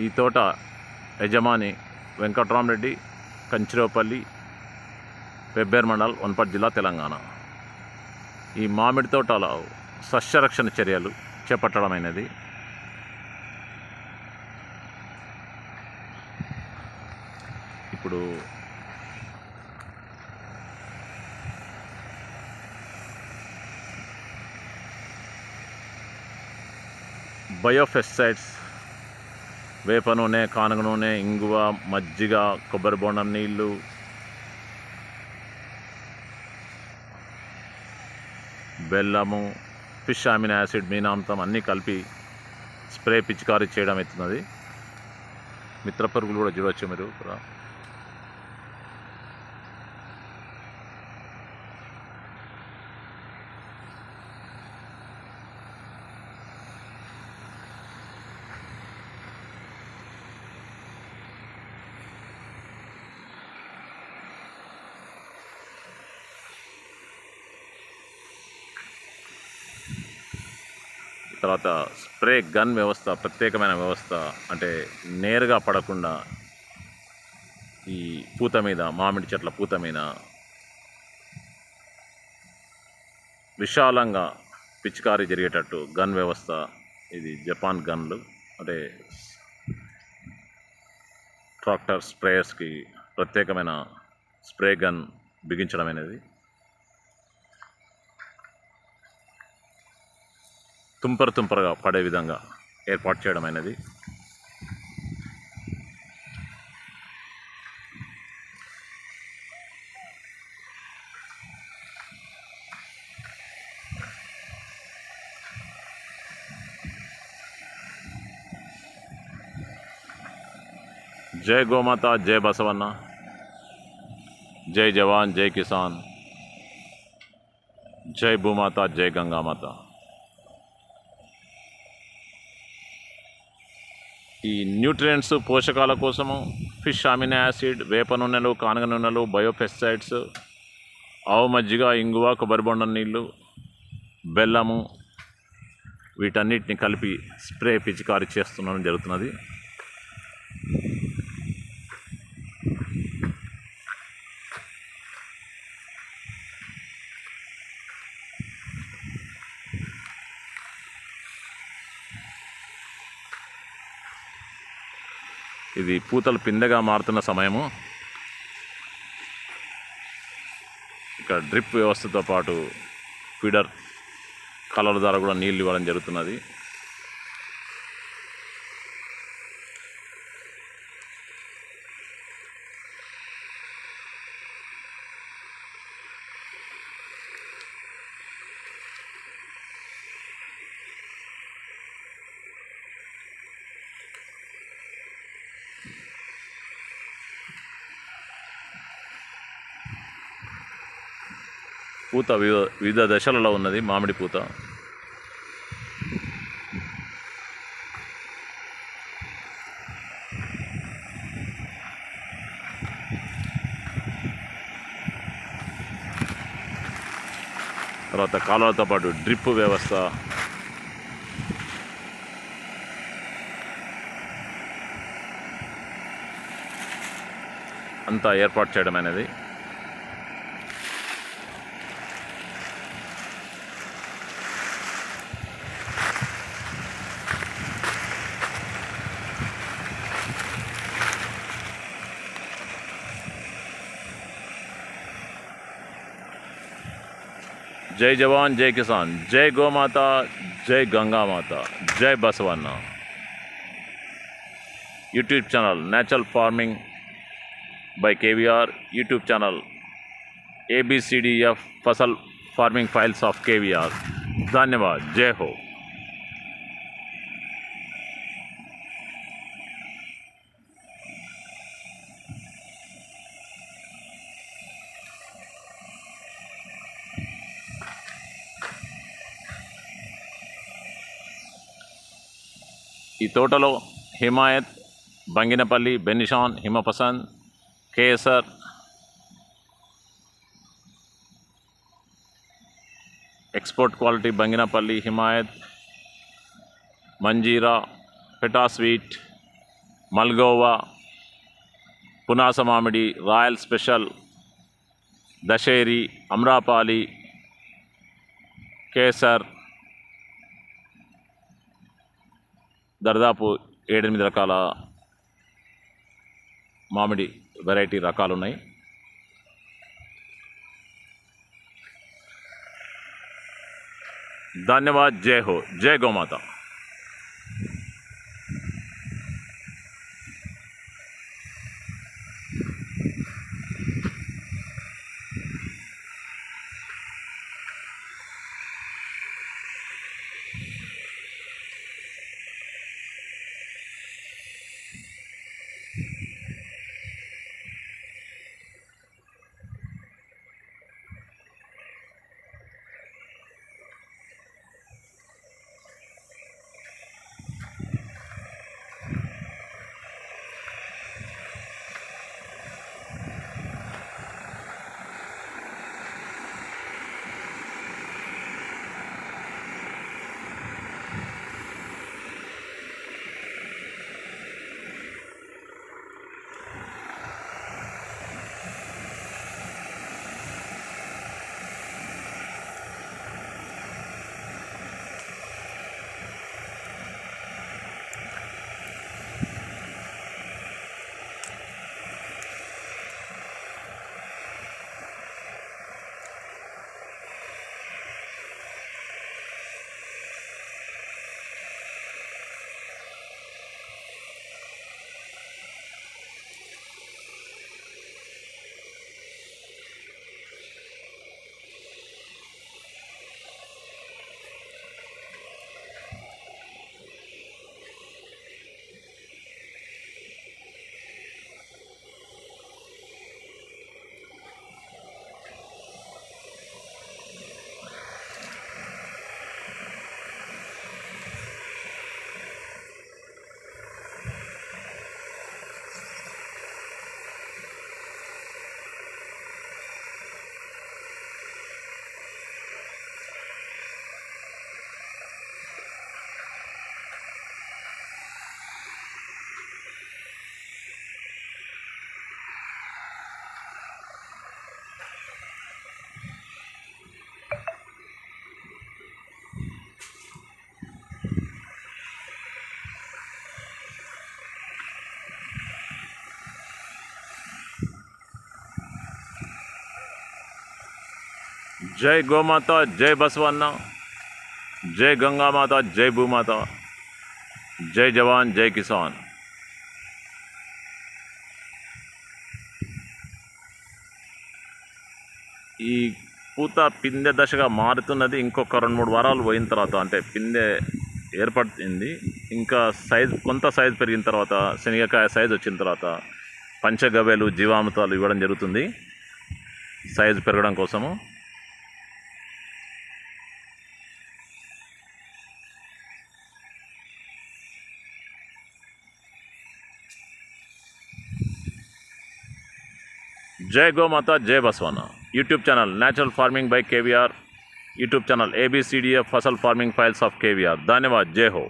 ఈ తోట యజమాని వెంకట్రామరెడ్డి, కంచిరేపల్లి, పెబ్బేరు మండల్, వనపర్తి జిల్లా, తెలంగాణ. ఈ మామిడి తోటలో సస్యరక్షణ చర్యలు చేపట్టడమైనది. ఇప్పుడు బయోపెస్టిసైడ్స్, వేప నూనె, కానుగ నూనె, ఇంగువ, మజ్జిగ, కొబ్బరి బోండం నీళ్ళు, బెల్లము, ఫిష్ అమినో యాసిడ్, మీనాంతం అన్నీ కలిపి స్ప్రే పిచికారీ చేయడం అవుతున్నది. మిత్ర పురుగులు కూడా చూడవచ్చు మీరు ఇక్కడ. తర్వాత స్ప్రే గన్ వ్యవస్థ, ప్రత్యేకమైన వ్యవస్థ, అంటే నేరుగా పడకుండా ఈ పూత మీద, మామిడి చెట్ల పూత మీద విశాలంగా పిచికారీ జరిగేటట్టు గన్ వ్యవస్థ. ఇది జపాన్ గన్లు, అంటే ట్రాక్టర్ స్ప్రేయర్స్కి ప్రత్యేకమైన స్ప్రే గన్ బిగించడం అనేది. తుంపరగా పడే విధంగా ఏర్పాటు చేయడం అనేది. జై గోమాత, జై బసవన్న, జై జవాన్, జై కిసాన్, జై భూమాత, జై గంగామాత. ఈ న్యూట్రియంట్స్, పోషకాల కోసము ఫిష్ అమినో యాసిడ్, వేప నూనెలు, కానుగ నూనెలు, బయోపెస్టిసైడ్స్, ఆవు మజ్జిగ, ఇంగువ, కొబ్బరి బొండం నీళ్ళు, బెల్లము, వీటన్నిటిని కలిపి స్ప్రే పిచికారీ చేస్తుండడం జరుగుతున్నది. ఇది పూతలు పిందెగా మారుతున్న సమయము. ఇక్కడ డ్రిప్ వ్యవస్థతో పాటు ఫీడర్ కాలువల ద్వారా కూడా నీళ్ళు ఇవ్వడం జరుగుతున్నది. పూత వివిధ దశలలో ఉన్నది మామిడి పూత. తర్వాత కాలువలతో పాటు డ్రిప్ వ్యవస్థ, అంతా ఏర్పాటు చేయడం అనేది. जय जवान, जय किसान, जय गौ माता, जय गंगा माता, जय Basavanna. YouTube channel natural farming by KVR, YouTube channel ABCDF फसल फार्मिंग फाइल्स ऑफ KVR. धन्यवाद. जय हो. ఈ తోటలో హిమాయత్, బంగినపల్లి, బెనిషాన్, హిమపసంద్, కేసర్, ఎక్స్పోర్ట్ క్వాలిటీ బంగినపల్లి, హిమాయత్, మంజీరా, పెటా స్వీట్, మల్గోవా, పునాస మామిడి, రాయల్ స్పెషల్, దశేరి, అమ్రాపాలి, కేసర్, దాదాపు 7-8 రకాల మామిడి వెరైటీ రకాలు ఉన్నాయి. ధన్యవాద్. జై హో, జై గోమాత. జై గోమాత, జై బసవన్న, జై గంగామాత, జై భూమాత, జై జవాన్, జై కిసాన్. ఈ పూత పిందె దశగా మారుతున్నది. ఇంకొక 2-3 వారాలు పోయిన తర్వాత, అంటే పిందె ఏర్పడుతుంది, ఇంకా కొంత సైజు పెరిగిన తర్వాత, శనగకాయ సైజు వచ్చిన తర్వాత పంచగవ్యలు, జీవామృతాలు ఇవ్వడం జరుగుతుంది సైజు పెరగడం కోసము. జై గోమాత, జై Basavanna. YouTube channel natural farming by KVR. YouTube channel ABCDF फसल फार्मिंग फाइल्स ऑफ KVR. धन्यवाद. जय हो.